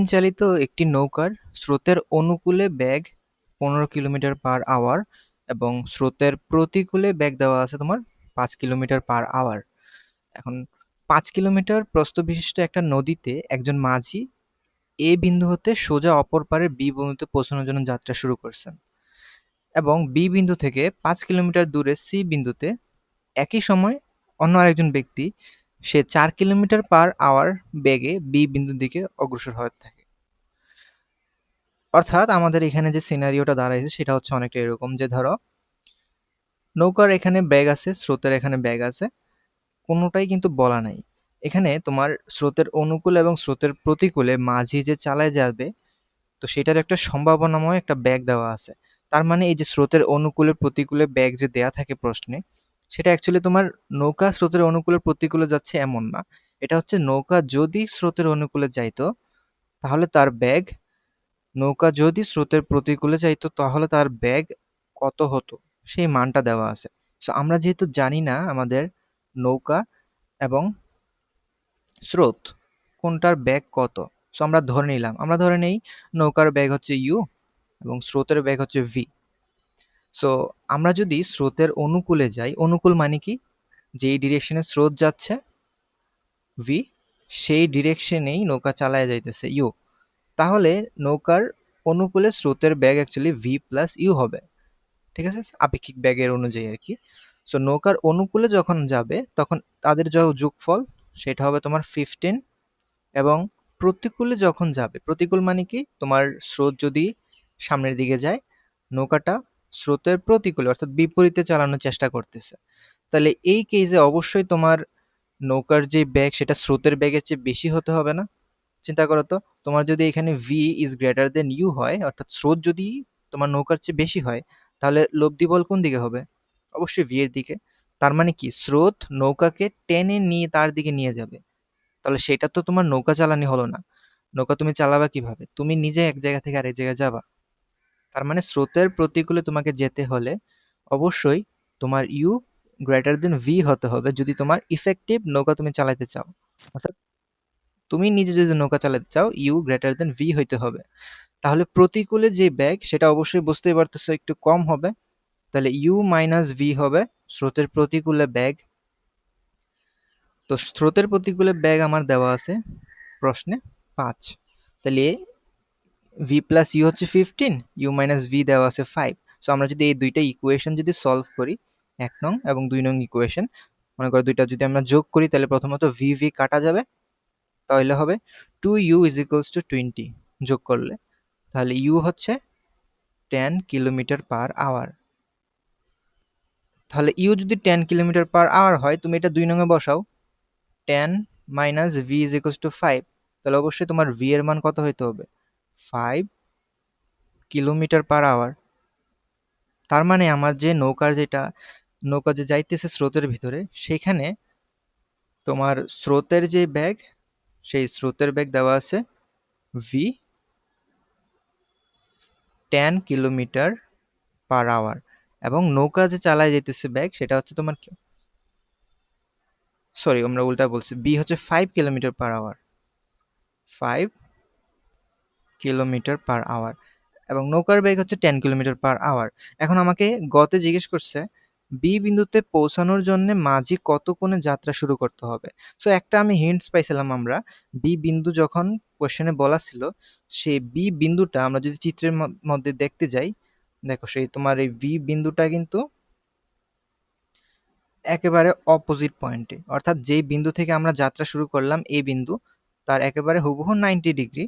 Engine চালিত একটি নৌকার স্রোতের অনুকূলে বেগ 15 কিলোমিটার/আওয়ার এবং স্রোতের প্রতিকূলে বেগ দেওয়া আছে তোমার 5 কিলোমিটার/আওয়ার। এখন 5 কিলোমিটার প্রস্থ বিশিষ্ট একটা নদীতে একজন মাঝি এ বিন্দু হতে সোজা অপর পারে বি বিন্দুতে পৌঁছানোর জন্য যাত্রা শুরু করছেন এবং বি বিন্দু থেকে 5 কিলোমিটার দূরে সি বিন্দুতে একই সময় অন্য আরেকজন ব্যক্তি সে 4 কিলোমিটার/আওয়ার বেগে বি বিন্দুর দিকে অগ্রসর হতে থাকে। অর্থাৎ আমাদের এখানে যে সিনারিওটা দাঁড়াইছে সেটা হচ্ছে অনেকটা এরকম যে ধরো নৌকার এখানে ব্যাগ আছে, স্রোতের এখানে ব্যাগ আছে, কোনোটাই কিন্তু বলা নাই। এখানে তোমার স্রোতের অনুকূলে এবং স্রোতের প্রতিকূলে মাঝি যে চালায় যাবে, তো সেটার একটা সম্ভাবনাময় একটা ব্যাগ দেওয়া আছে। তার মানে এই যে স্রোতের অনুকূলে প্রতিকূলে ব্যাগ যে দেয়া থাকে প্রশ্নে, সেটা অ্যাকচুয়ালি তোমার নৌকা স্রোতের অনুকূলে প্রতিকূলে যাচ্ছে এমন না। এটা হচ্ছে নৌকা যদি স্রোতের অনুকূলে যাইতো তাহলে তার ব্যাগ, নৌকা যদি স্রোতের প্রতিকূলে যাইতো তাহলে তার বেগ কত হতো সেই মানটা দেওয়া আছে। সো আমরা যেহেতু জানি না আমাদের নৌকা এবং স্রোত কোনটার বেগ কত, সো আমরা ধরে নিলাম, আমরা ধরে নেই নৌকার বেগ হচ্ছে ইউ এবং স্রোতের বেগ হচ্ছে ভি। সো আমরা যদি স্রোতের অনুকূলে যাই, অনুকূল মানে কি, যেই ডিরেকশনে স্রোত যাচ্ছে ভি, সেই ডিরেকশনেই নৌকা চালায় যাইতেছে ইউ, তাহলে নৌকার অনুকূলে স্রোতের বেগ অ্যাকচুয়ালি ভি প্লাস ইউ হবে। ঠিক আছে, আপেক্ষিক বেগের অনুযায়ী আর কি। সো নৌকার অনুকূলে যখন যাবে তখন তাদের যে যোগফল সেটা হবে তোমার 15, এবং প্রতিকূলে যখন যাবে, প্রতিকূল মানে কি, তোমার স্রোত যদি সামনের দিকে যায়, নৌকাটা স্রোতের প্রতিকূলে অর্থাৎ বিপরীতে চালানোর চেষ্টা করতেছে, তাহলে এই কেসে অবশ্যই তোমার নৌকার যে বেগ সেটা স্রোতের বেগের চেয়ে বেশি হতে হবে না? চিন্তা করো তো, তোমার যদি এখানে V is greater than U হয়, অর্থাৎ স্রোত যদি তোমার নৌকার চেয়ে বেশি হয়, তাহলে লব্ধি বল কোন দিকে হবে? অবশ্যই ভি এর দিকে। তার মানে কি, স্রোত নৌকাকে টেনে নিয়ে তার দিকে নিয়ে যাবে। তাহলে সেটা তো তোমার নৌকা চালানি হলো না। নৌকা তুমি চালাবা কিভাবে? তুমি নিজে এক জায়গা থেকে আরেক জায়গায় যাবা। তার মানে স্রোতের প্রতিকূলে তোমাকে যেতে হলে অবশ্যই তোমার ইউ গ্রেটার দেন ভি হতে হবে যদি তোমার ইফেক্টিভ নৌকা তুমি চালাতে চাও। অর্থাৎ তুমি নিজে যদি নৌকা চালাতে চাও, ইউ গ্রেটার দেন ভি হইতে হবে। তাহলে প্রতিকূলে যে ব্যাগ সেটা অবশ্যই বুঝতেই পারতেছো একটু কম হবে। তাহলে ইউ মাইনাস ভি হবে স্রোতের প্রতিকূলে ব্যাগ। তো স্রোতের প্রতিকূলে ব্যাগ আমার দেওয়া আছে প্রশ্নে 5। তাহলে ভি প্লাস ইউ হচ্ছে 15, ইউ মাইনাস ভি দেওয়া আছে 5। সো আমরা যদি এই দুইটা ইকুয়েশন যদি সলভ করি, 1 নং এবং 2 নং ইকুয়েশন, মনে করো দুইটা যদি আমরা যোগ করি, তাহলে প্রথমত ভি ভি কাটা যাবে, তাহলে হবে 2u ইজ ইকুয়ালস টু 20 যোগ করলে, তাহলে ইউ হচ্ছে 10 কিলোমিটার/আওয়ার। তাহলে ইউ যদি 10 কিলোমিটার/আওয়ার হয়, তুমি এটা 2 নং এ বসাও, 10 minus V is equals two 5, তাহলে অবশ্যই তোমার ভি এর মান কত হইতে হবে? 5 কিলোমিটার/আওয়ার। তার মানে আমার যে নৌকা যে যাইতেছে স্রোতের ভিতরে, সেখানে তোমার স্রোতের যে বেগ, সেই স্রোতের বেগ দেওয়া আছে ভি 10 কিলোমিটার/আওয়ার, এবং নৌকা যে চালায় যেতেছে ব্যাগ সেটা হচ্ছে তোমার, সরি আমরা উল্টা বলছি, বি হচ্ছে 5 কিলোমিটার/আওয়ার, 5 কিলোমিটার/আওয়ার, এবং নৌকার বেগ হচ্ছে 10 কিলোমিটার/আওয়ার। এখন আমাকে গতে জিজ্ঞেস করছে বি বিন্দুতে পৌঁছানোর জন্য মাঝি কত কোণে যাত্রা শুরু করতে হবে। সো একটা আমি হিন্টস পাইছিলাম, আমরা বি বিন্দু যখন কোশ্চেনে বলা ছিল, সেই বি বিন্দুটা আমরা যদি চিত্রের মধ্যে দেখতে যাই, দেখো সেই তোমার এই বি বিন্দুটা কিন্তু একেবারে অপোজিট পয়েন্টে, অর্থাৎ যেই বিন্দু থেকে আমরা যাত্রা শুরু করলাম এই বিন্দু, তার একেবারে হুবহু 90 ডিগ্রি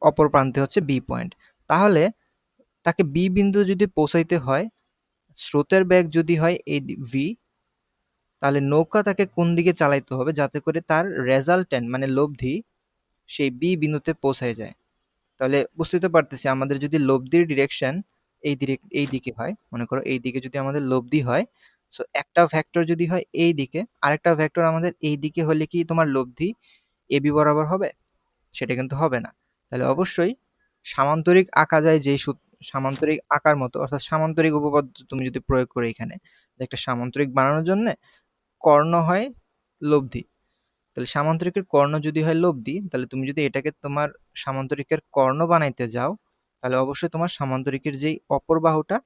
অপর প্রান্তে হচ্ছে বি পয়েন্ট। তাহলে তাকে বি বিন্দু যদি পৌঁছাইতে হয়, স্রোতের বেগ যদি হয় এই ভি, তাহলে নৌকা তাকে কোন দিকে চালাইতে হবে যাতে করে তার রেজাল্টেন্ট মানে লব্ধি সেই বি বিন্দুতে পৌঁছায় যায়। তাহলে বুঝতেই তো পারতেছি, আমাদের যদি লব্ধির ডিরেকশন এই দিকে হয়, মনে করো এই দিকে যদি আমাদের লব্ধি হয়, সো একটা ভেক্টর যদি হয় এই দিকে, আরেকটা ভেক্টর আমাদের এই দিকে হলে কি তোমার লব্ধি এ বি বরাবর হবে? সেটা কিন্তু হবে না। তাহলে অবশ্যই সামান্তরিক আঁকা যায় যেই সামান্তরিক আঁকার মতো, অর্থাৎ সামান্তরিক উপপাদ্য তুমি যদি প্রয়োগ করো এখানে, একটা সামান্তরিক বানানোর জন্য কর্ণ হয় লব্ধি, তাহলে সামান্তরিকের কর্ণ যদি হয় লব্ধি, তাহলে তুমি যদি এটাকে তোমার সামান্তরিকের কর্ণ বানাইতে যাও, তাহলে অবশ্যই তোমার সামান্তরিকের যেই অপর বাহুটা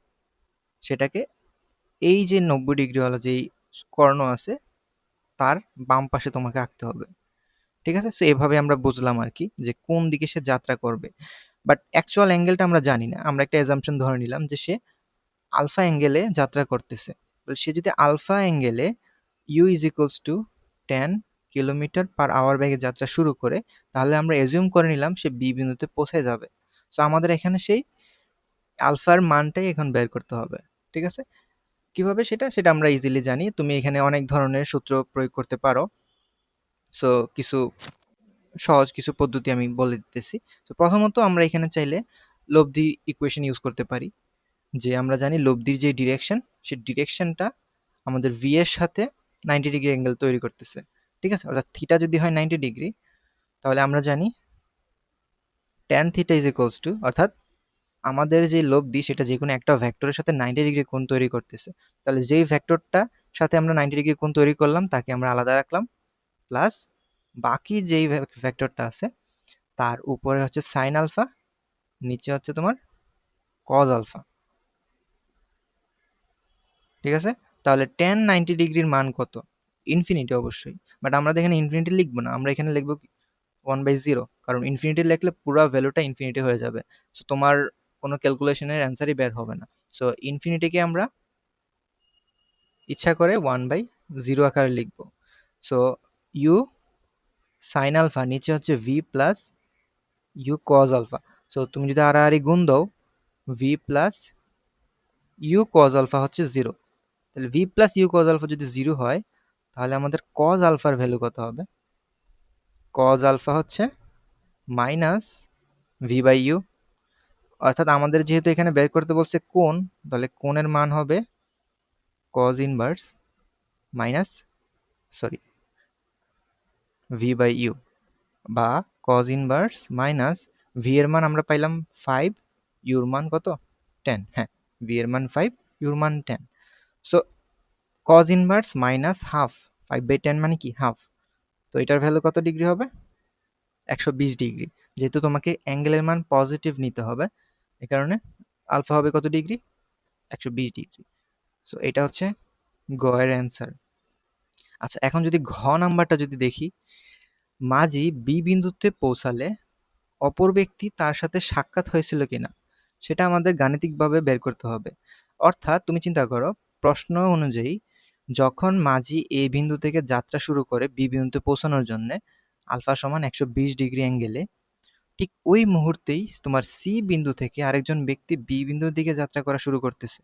সেটাকে এই যে 90 ডিগ্রিওয়ালা যেই কর্ণ আছে তার বাম পাশে তোমাকে আঁকতে হবে। ঠিক আছে? সো এভাবে আমরা বুঝলাম আর কি যে কোন দিকে সে যাত্রা করবে। বাট অ্যাকচুয়াল অ্যাঙ্গেলটা আমরা জানি না। আমরা একটা অ্যাজাম্পশন ধরে নিলাম যে সে আলফা অ্যাঙ্গেলে যাত্রা করতেছে। সে যদি আলফা অ্যাঙ্গেলে u is equals to 10 kilometre per hour বেগে যাত্রা শুরু করে, তাহলে আমরা এজিউম করে নিলাম সে বি বিন্দুতে পৌঁছে যাবে। সো আমাদের এখানে সেই আলফার মানটাই এখন বের করতে হবে। ঠিক আছে? কিভাবে সেটা আমরা ইজিলি জানি। তুমি এখানে অনেক ধরনের সূত্র প্রয়োগ করতে পারো। সো কিছু সহজ কিছু পদ্ধতি আমি বলে দিতেছি। তো প্রথমত আমরা এখানে চাইলে লব্ধি ইকুয়েশন ইউজ করতে পারি, যে আমরা জানি লব্ধির যে ডিরেকশন, সেই ডিরেকশনটা আমাদের ভি এর সাথে 90 ডিগ্রি অ্যাঙ্গেল তৈরি করতেছে। ঠিক আছে? অর্থাৎ থিটা যদি হয় 90 ডিগ্রি, তাহলে আমরা জানি tan theta is equals two, অর্থাৎ আমাদের যে লব্ধি সেটা যে কোনো একটা ভেক্টরের সাথে 90 ডিগ্রি কোণ তৈরি করতেছে। তাহলে যেই ভেক্টরটা সাথে আমরা 90 ডিগ্রি কোণ তৈরি করলাম তাকে আমরা আলাদা রাখলাম, প্লাস বাকি যেই ভেক্টরটা আছে তার উপরে হচ্ছে সাইন আলফা, নিচে হচ্ছে তোমার কজ আলফা। ঠিক আছে? তাহলে tan 90 ডিগ্রির মান কত? ইনফিনিটি অবশ্যই। বাট আমরা তো এখানে ইনফিনিটি লিখবো না, আমরা এখানে লিখবো 1/0, কারণ ইনফিনিটি লিখলে পুরো ভ্যালুটা ইনফিনিটি হয়ে যাবে। সো তোমার কোনো ক্যালকুলেশনের অ্যান্সারই বের হবে না। সো ইনফিনিটিকে আমরা ইচ্ছা করে 1/0 আকারে লিখবো। সো ইউ সাইন আলফা, নিচে হচ্ছে v plus u cos alpha. So তুমি যদি আড়াআড়ি গুণ দাও, v plus u cos alpha হচ্ছে 0। তাহলে v plus u cos alpha যদি 0 হয়, তাহলে আমাদের কজ আলফার ভ্যালু কত হবে? কজ আলফা হচ্ছে মাইনাস ভি বাই ইউ। অর্থাৎ আমাদের যেহেতু এখানে বের করতে বলছে কোণ, তাহলে কোণের মান হবে cos inverse minus, sorry, v by u, বা কজ ইনভার্স মাইনাস ভি এর মান আমরা পাইলাম 5, ইউর মান কত? 10। হ্যাঁ, ভি এর মান 5, ইউর মান 10। So cos inverse minus half, 5/10 মানে কি? হাফ। তো এটার ভ্যালু কত ডিগ্রি হবে? 120 ডিগ্রি। যেহেতু তোমাকে অ্যাঙ্গেলের মান পজিটিভ নিতে হবে, এই কারণে আলফা হবে কত ডিগ্রি? 120 ডিগ্রি। সো এটা হচ্ছে গ এর অ্যান্সার। আচ্ছা, এখন যদি ঘ নাম্বারটা যদি দেখি, মাঝি বি বিন্দুতে পৌঁছালে অপর ব্যক্তি তার সাথে সাক্ষাৎ হয়েছিল কিনা সেটা আমাদের গাণিতিকভাবে বের করতে হবে। অর্থাৎ তুমি চিন্তা করো, প্রশ্ন অনুযায়ী যখন মাঝি এ বিন্দু থেকে যাত্রা শুরু করে বি বিন্দুতে পৌঁছানোর জন্য আলফা সমান 120 ডিগ্রি অ্যাঙ্গেলে, ঠিক ওই মুহূর্তেই তোমার সি বিন্দু থেকে আরেকজন ব্যক্তি বি বিন্দুর দিকে যাত্রা করা শুরু করতেছে।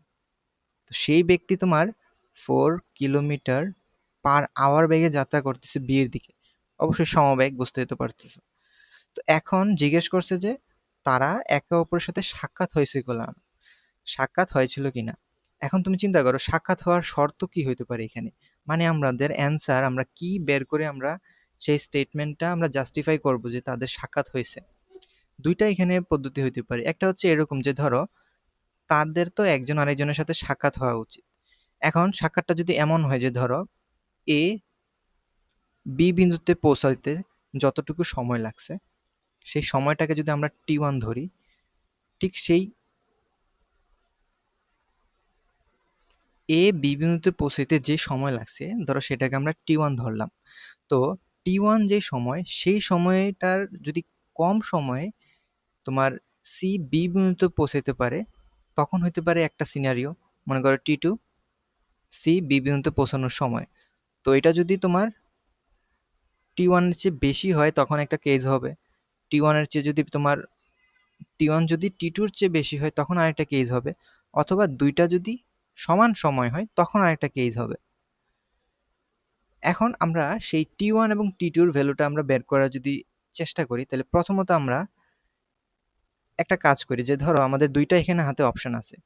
তো সেই ব্যক্তি তোমার 4 কিলোমিটার পার আওয়ার বেগে যাত্রা করতেছে বি এর দিকে। অবশ্যই সমবেগ, বুঝতেই তো পারতেছো। তো এখন জিজ্ঞেস করছে যে তারা একে অপরের সাথে সাক্ষাৎ হয়েছিল কিনা। এখন তুমি চিন্তা করো সাক্ষাৎ হওয়ার শর্ত কি হইতে পারে এখানে। মানে আমাদের অ্যান্সার আমরা কি বের করে আমরা সেই স্টেটমেন্টটা আমরা জাস্টিফাই করব যে তাদের সাক্ষাৎ হয়েছে। দুইটা এখানে পদ্ধতি হইতে পারে। একটা হচ্ছে এরকম যে ধরো তাদের তো একজন আরেকজনের সাথে সাক্ষাৎ হওয়া উচিত। এখন সাক্ষাৎটা যদি এমন হয় যে ধরো এ বি বিন্দুতে পৌঁছাইতে যতটুকু সময় লাগছে সেই সময়টাকে যদি আমরা টি1 ধরি, ঠিক সেই এ বি বিন্দুতে পৌঁছাইতে যে সময় লাগছে ধরো সেটাকে আমরা টি1 ধরলাম। তো টি1 যে সময়, সেই সময়টার যদি কম সময়ে তোমার সি বি বিন্দুতে পৌঁছাইতে পারে, তখন হইতে পারে একটা সিনারিও, মনে করো টি2 সি বি বিন্দুতে পৌঁছানোর সময়। তো এটা যদি তোমার টি1 এর চেয়ে বেশি হয় তখন একটা কেস হবে। টি1 এর চেয়ে যদি তোমার টি1 যদি টি2 এর চেয়ে বেশি হয় তখন আরেকটা কেস হবে। অথবা দুইটা যদি সমান সময় হয় তখন আরেকটা কেস হবে। এখন আমরা সেই টি1 এবং টি2 এর ভ্যালুটা আমরা বের করার যদি চেষ্টা করি, তাহলে প্রথমত আমরা একটা কাজ করি যে ধরো আমাদের দুইটা এখানে হাতে অপশন আছে।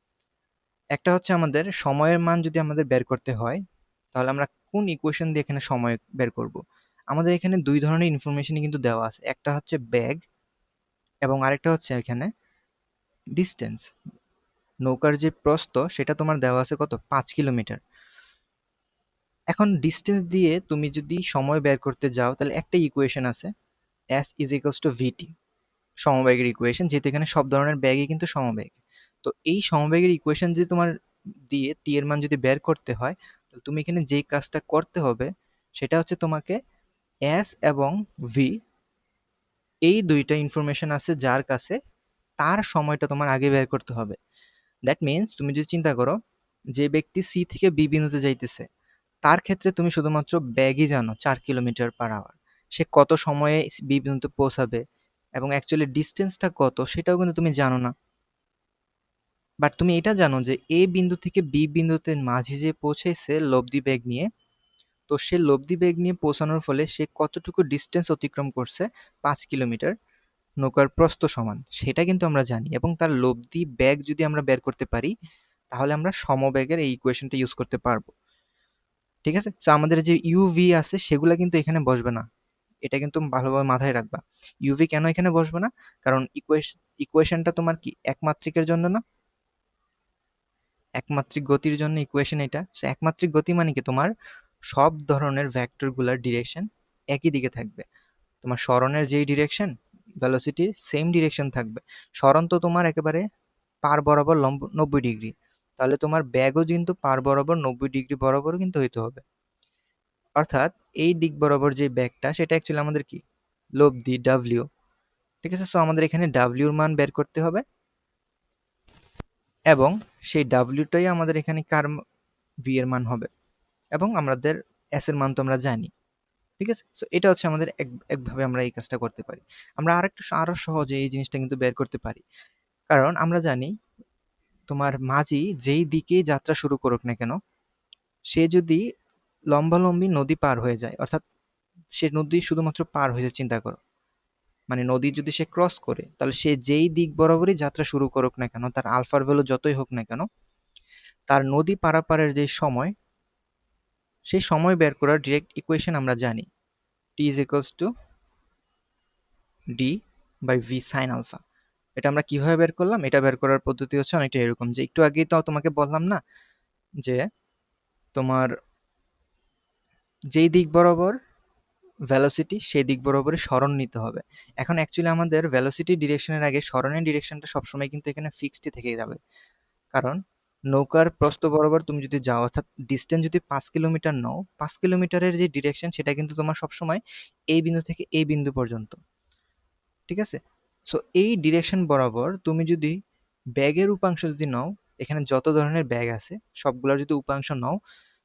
একটা হচ্ছে আমাদের সময়ের মান যদি আমাদের বের করতে হয়, তাহলে আমরা কোন ইকুয়েশন দিয়ে এখানে সময় বের করব। আমাদের এখানে দুই ধরনের ইনফরমেশনই কিন্তু দেওয়া আছে। একটা হচ্ছে বেগ এবং আরেকটা হচ্ছে এখানে ডিস্টেন্স। নৌকার যে প্রস্থ সেটা তোমার দেওয়া আছে কত? 5 কিলোমিটার। এখন ডিস্টেন্স দিয়ে তুমি যদি সময় বের করতে যাও তাহলে একটা ইকুয়েশন আছে, s is equals to v t, সমবেগের ইকুয়েশন, যেহেতু এখানে সব ধরনের ব্যাগই কিন্তু সমবেগ। তো এই সমবেগের ইকুয়েশন যদি তোমার দিয়ে টি এর মান যদি বের করতে হয়, তাহলে তুমি এখানে যেই কাজটা করতে হবে সেটা হচ্ছে তোমাকে s এবং v এই দুইটা ইনফরমেশন আছে যার কাছে, তার সময়টা তোমার আগে বের করতে হবে। দ্যাট মিনস তুমি যদি চিন্তা করো যে ব্যক্তি সি থেকে বি বিন্দুতে যাইতেছে, তার ক্ষেত্রে তুমি শুধুমাত্র ব্যাগই জানো 4 কিলোমিটার/আওয়ার, সে কত সময়ে বি বিন্দুতে পৌঁছাবে এবং অ্যাকচুয়ালি ডিস্টেন্সটা কত সেটাও কিন্তু তুমি জানো না। বাট তুমি এটা জানো যে এ বিন্দু থেকে বি বিন্দুতে মাঝে যে পৌঁছেছে লব্ধি বেগ নিয়ে, তো সে লব্ধি বেগ নিয়ে পৌঁছানোর ফলে সে কতটুকু ডিস্টেন্স অতিক্রম করছে, 5 কিলোমিটার, নৌকার প্রস্থ সমান, সেটা কিন্তু আমরা জানি। এবং তার লব্ধি বেগ যদি আমরা বের করতে পারি তাহলে আমরা সমবেগের এই ইকুয়েশনটা ইউজ করতে পারবো। ঠিক আছে, তো আমাদের যে ইউভি আছে সেগুলা কিন্তু এখানে বসবে না, এটা কিন্তু ভালোভাবে মাথায় রাখবা। ইউভি কেন এখানে বসবে না, কারণ ইকুয়েশনটা তোমার কি একমাত্রিকের জন্য না, একমাত্রিক গতির জন্য ইকুয়েশন এটা। সো একমাত্রিক গতি মানে কি, তোমার সব ধরনের ভেক্টরগুলোর ডিরেকশন একই দিকে থাকবে। তোমার সরণের যেই ডিরেকশন, ভেলোসিটির সেম ডিরেকশন থাকবে। সরণ তো তোমার একেবারে পার বরাবর লম্ব 90 ডিগ্রি, তাহলে তোমার ব্যাগও কিন্তু পার বরাবর 90 ডিগ্রি বরাবর কিন্তু হইতে হবে। অর্থাৎ এই দিক বরাবর যে ব্যাগটা সেটা অ্যাকচুয়ালি আমাদের কি, লব্ধি ডাব্লিউ। ঠিক আছে, সো আমাদের এখানে ডাব্লিউর মান বের করতে হবে এবং সেই ডাব্লিউটাই আমাদের এখানে কার ভি এর মান হবে, এবং আমাদের এস এর মান তো আমরা জানি। ঠিক আছে, সো এটা হচ্ছে আমাদের একভাবে আমরা এই কাজটা করতে পারি। আমরা আরো সহজে এই জিনিসটা কিন্তু বের করতে পারি, কারণ আমরা জানি তোমার মাঝি যেই দিকে যাত্রা শুরু করুক না কেন, সে যদি লম্বালম্বি নদী পার হয়ে যায়, অর্থাৎ সে নদী শুধুমাত্র পার হয়ে যায়, চিন্তা করো, মানে নদী যদি সে ক্রস করে, তাহলে সে যেই দিক বরাবরই যাত্রা শুরু করুক না কেন, তার আলফার ভ্যালু যতই হোক না কেন, তার নদী পারাপারের যে সময়, সেই সময় বের করার ডিরেক্ট ইকুয়েশন আমরা জানি, t is equals to d by v sine alpha. এটা আমরা কিভাবে বের করলাম, এটা বের করার পদ্ধতি হচ্ছে অনেকটা এরকম, যে একটু আগেই তো তোমাকে বললাম না যে তোমার যেই দিক বরাবর ভেলোসিটি সেই দিক বরাবরই সরণ নিতে হবে। এখন অ্যাকচুয়ালি আমাদের ভেলোসিটি ডিরেকশনের আগে সরণের ডিরেকশনটা সবসময় কিন্তু এখানে ফিক্সডই থেকে যাবে, কারণ নৌকার প্রস্থ বরাবর তুমি যদি যাও, অর্থাৎ ডিস্টেন্স যদি 5 কিলোমিটার নাও, 5 কিলোমিটারের যে ডিরেকশন সেটা কিন্তু তোমার সবসময় এই বিন্দু থেকে এই বিন্দু পর্যন্ত। ঠিক আছে, সো এই ডিরেকশন বরাবর তুমি যদি ব্যাগের উপাংশ যদি নাও, এখানে যত ধরনের ব্যাগ আছে সবগুলোর যদি উপাংশ নাও,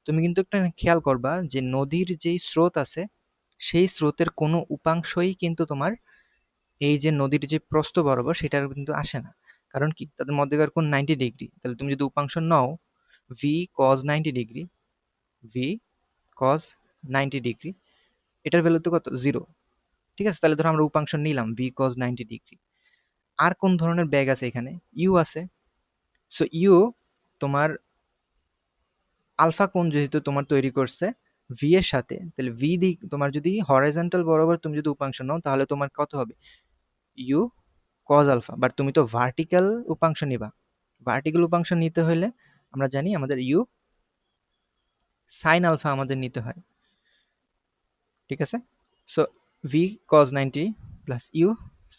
তুমি কিন্তু একটা খেয়াল করবা যে নদীর যেই স্রোত আছে সেই স্রোতের কোনো উপাংশই কিন্তু তোমার এই যে নদীর যে প্রস্থ বরাবর সেটার কিন্তু আসে না। কারণ কি, তাদের মধ্যেকার কোণ 90 ডিগ্রি, তাহলে তুমি যদি উপাংশ নাও v cos 90 degree, v cos 90 degree, এটার ভ্যালু তো কত, 0। ঠিক আছে, তাহলে ধরো আমরা উপাংশ নিলাম ভি কজ 90 ডিগ্রি। আর কোন ধরনের ব্যাগ আছে এখানে, ইউ আছে। সো ইউ তোমার আলফা কোণ যেহেতু তোমার তৈরি করছে ভি এর সাথে, তাহলে ভি দিক তোমার যদি হরাইজন্টাল বরাবর তুমি যদি উপাংশ নাও তাহলে তোমার কত হবে, ইউ কজ আলফা। বাট তুমি তো ভার্টিক্যাল উপাংশ নিবা, ভার্টিক্যাল উপাংশ নিতে হলে আমরা জানি আমাদের ইউ সাইন আলফা আমাদের নিতে হয়। ঠিক আছে, so v cos 90 plus u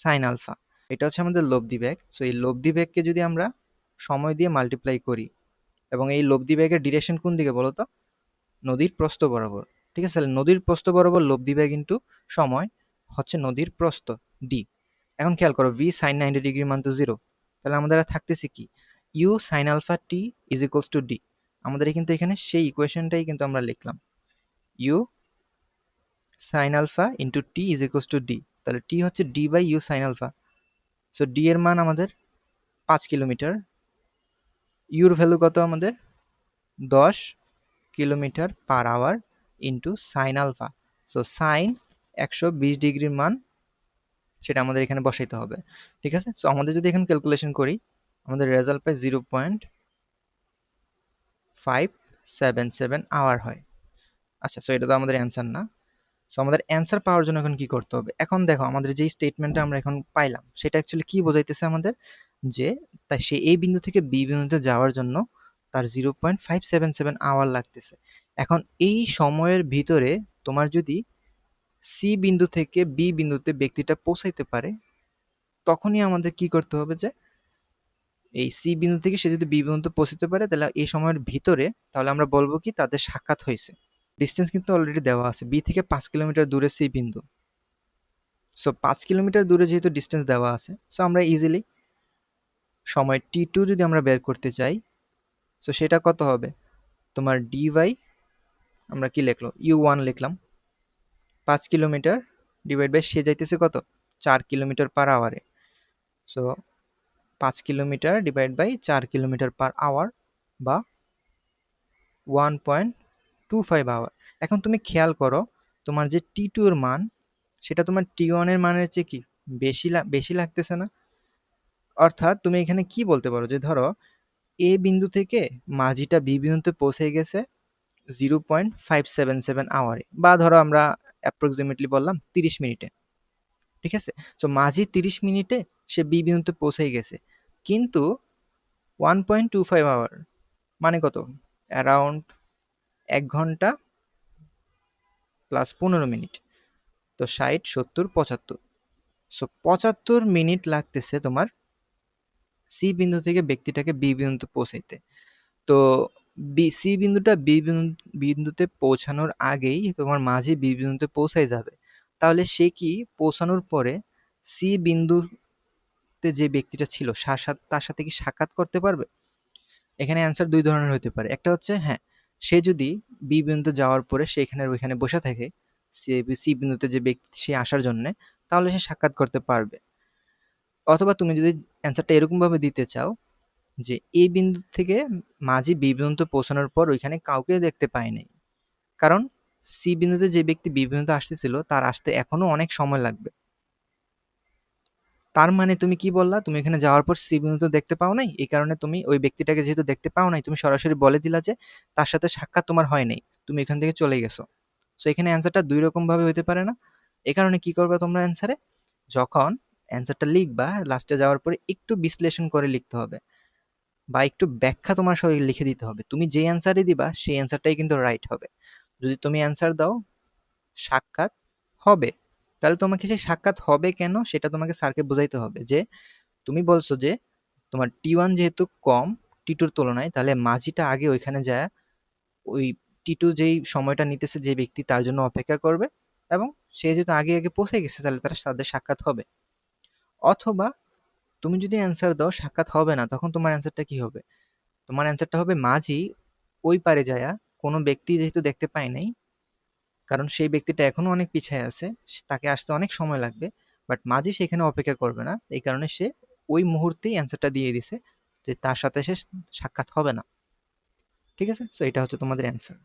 sine alpha, এটা হচ্ছে আমাদের লব্ধি বেগ। সো এই লব্ধি বেগকে যদি আমরা সময় দিয়ে মাল্টিপ্লাই করি, এবং এই লব্ধি বেগের ডিরেকশন কোন দিকে বলো তো, নদীর প্রস্থ বরাবর। ঠিক আছে, তাহলে নদীর প্রস্থ বরাবর লব্ধি বেগ ইন্টু সময় হচ্ছে নদীর প্রস্থ ডি। এখন খেয়াল করো ভি সাইন 90 ডিগ্রি মান তো 0, তাহলে আমাদের আর থাকতেছে কি, u sine alpha t is equals to d. আমাদের কিন্তু এখানে সেই ইকুয়েশনটাই কিন্তু আমরা লিখলাম, u sine alpha into t is equals to d, তাহলে টি হচ্ছে d by u sine alpha. So d এর মান আমাদের 5 কিলোমিটার, ইউর ভ্যালু কত আমাদের 10 kilometre per hour into sine alpha. So sine 120 ডিগ্রির মান সেটা আমাদের এখানে বসাইতে হবে। ঠিক আছে, সো আমাদের যদি এখানে ক্যালকুলেশন করি আমাদের রেজাল্ট পাই 0.577 আওয়ার হয়। আচ্ছা, সো এটা তো আমাদের অ্যান্সার না। সো আমাদের অ্যান্সার পাওয়ার জন্য এখন কি করতে হবে, এখন দেখো আমাদের যেই স্টেটমেন্টটা আমরা এখন পাইলাম সেটা অ্যাকচুয়ালি কি বোঝাইতেছে আমাদের, যে তাই সে এই বিন্দু থেকে বি বিন্দুতে যাওয়ার জন্য তার 0.577 আওয়ার লাগতেছে। এখন এই সময়ের ভিতরে তোমার যদি সি বিন্দু থেকে বি বিন্দুতে ব্যক্তিটা পৌঁছাইতে পারে, তখনই আমাদের কি করতে হবে যে এই সি বিন্দু থেকে সে যদি বি বিন্দুতে পৌঁছাতে পারে তাহলে এই সময়ের ভিতরে, তাহলে আমরা বলবো কি তাদের সাক্ষাৎ হয়েছে। ডিস্টেন্স কিন্তু অলরেডি দেওয়া আছে, বি থেকে 5 কিলোমিটার দূরে সি বিন্দু। সো 5 কিলোমিটার দূরে যেহেতু ডিস্টেন্স দেওয়া আছে, সো আমরা ইজিলি সময় T2 যদি আমরা বের করতে চাই, সো সেটা কত হবে, তোমার ডি বাই, আমরা কি লিখলো, U1 লিখলাম, 5 কিলোমিটার ডিভাইড বাই সে যাইতেছে কত, 4 কিলোমিটার পার আওয়ারে। So 5 kilometre divide by 4 kilometre per hour বা 1.25 আওয়ার। এখন তুমি খেয়াল করো তোমার যে T2 এর মান, সেটা তোমার T1 এর মানের চেয়ে কি বেশি লাগতেছে না? অর্থাৎ তুমি এখানে কি বলতে পারো যে ধরো এ বিন্দু থেকে মাঝিটা বি বিন্দুতে পৌঁছে গেছে 0.577 আওয়ারে, বা ধরো আমরা অ্যাপ্রক্সিমেটলি বললাম 30 মিনিটে। ঠিক আছে, সো মাঝি 30 মিনিটে সে বি বিন্দুতে পৌঁছে গেছে, কিন্তু 1.25 আওয়ার মানে কত, অ্যারাউন্ড 1 ঘন্টা প্লাস 15 মিনিট, তো 60, 70, 75। সো 75 মিনিট লাগতেছে তোমার সি বিন্দু থেকে ব্যক্তিটাকে বি বিন্দুতে পৌঁছাইতে। তো সি বিন্দুটা বিন্দুতে পৌঁছানোর আগেই তোমার মাঝি বি বিন্দুতে পৌঁছাই যাবে। তাহলে সে কি পৌঁছানোর পরে সি বিন্দুতে যে ব্যক্তিটা ছিল তার সাথে কি সাক্ষাৎ করতে পারবে? এখানে অ্যান্সার দুই ধরনের হতে পারে। একটা হচ্ছে হ্যাঁ, সে যদি বি বিন্দুতে যাওয়ার পরে ওইখানে বসে থাকে সি বিন্দুতে যে ব্যক্তি সে আসার জন্য, তাহলে সে সাক্ষাৎ করতে পারবে। অথবা তুমি যদি অ্যান্সারটা এরকম ভাবে দিতে চাও যে এ বিন্দু থেকে মাঝি বি বিন্দুতে পৌঁছানোর পর ওইখানে কাউকে দেখতে পায় নাই, কারণ সি বিন্দুতে যে ব্যক্তি বি বিন্দুতে আসতেছিল তার আসতে এখনো অনেক সময় লাগবে। তার মানে তুমি কি বললা, তুমি এখানে যাওয়ার পর সি বিন্দুতে দেখতে পাও নাই, এই কারণে তুমি ওই ব্যক্তিটাকে যেহেতু দেখতে পাও নাই, তুমি সরাসরি বলে দিলা যে তার সাথে সাক্ষাৎ তোমার হয় নাই, তুমি এখান থেকে চলে গেছো। সো এখানে অ্যান্সারটা দুই রকম ভাবে হইতে পারে না? এই কারণে কি করবে তোমরা অ্যান্সারে, যখন অ্যান্সারটা লিখবা লাস্টে যাওয়ার পরে একটু বিশ্লেষণ করে লিখতে হবে, বা একটু ব্যাখ্যা তোমার সঙ্গে লিখে দিতে হবে। তুমি যে অ্যান্সারই দিবা সেই অ্যান্সারটাই কিন্তু রাইট হবে। যদি তুমি অ্যান্সার দাও সাক্ষাৎ হবে, তাহলে তোমাকে সেই সাক্ষাৎ হবে কেন সেটা তোমাকে স্যারকে বোঝাইতে হবে যে তুমি বলছো যে তোমার T1 যেহেতু কম T2 তুলনায়, তাহলে মাঝিটা আগে ওইখানে যায় ওই T2 যেই সময়টা নিতেছে যে ব্যক্তি তার জন্য অপেক্ষা করবে, এবং সে যেহেতু আগে আগে পৌঁছে গেছে তাহলে তাদের সাক্ষাৎ হবে। অথবা তুমি যদি অ্যান্সার দাও সাক্ষাৎ হবে না, তখন তোমার অ্যান্সারটা কি হবে, তোমার অ্যান্সারটা হবে মাঝি ওই পারে যায়া কোনো ব্যক্তি যেহেতু দেখতে পায় নাই, কারণ সেই ব্যক্তিটা এখনো অনেক পিছায় আছে, তাকে আসতে অনেক সময় লাগবে, বাট মাঝি সেখানে অপেক্ষা করবে না, এই কারণে সে ওই মুহূর্তেই অ্যান্সারটা দিয়ে দিছে যে তার সাথে সে সাক্ষাৎ হবে না। ঠিক আছে, সো এটা হচ্ছে তোমাদের অ্যান্সার।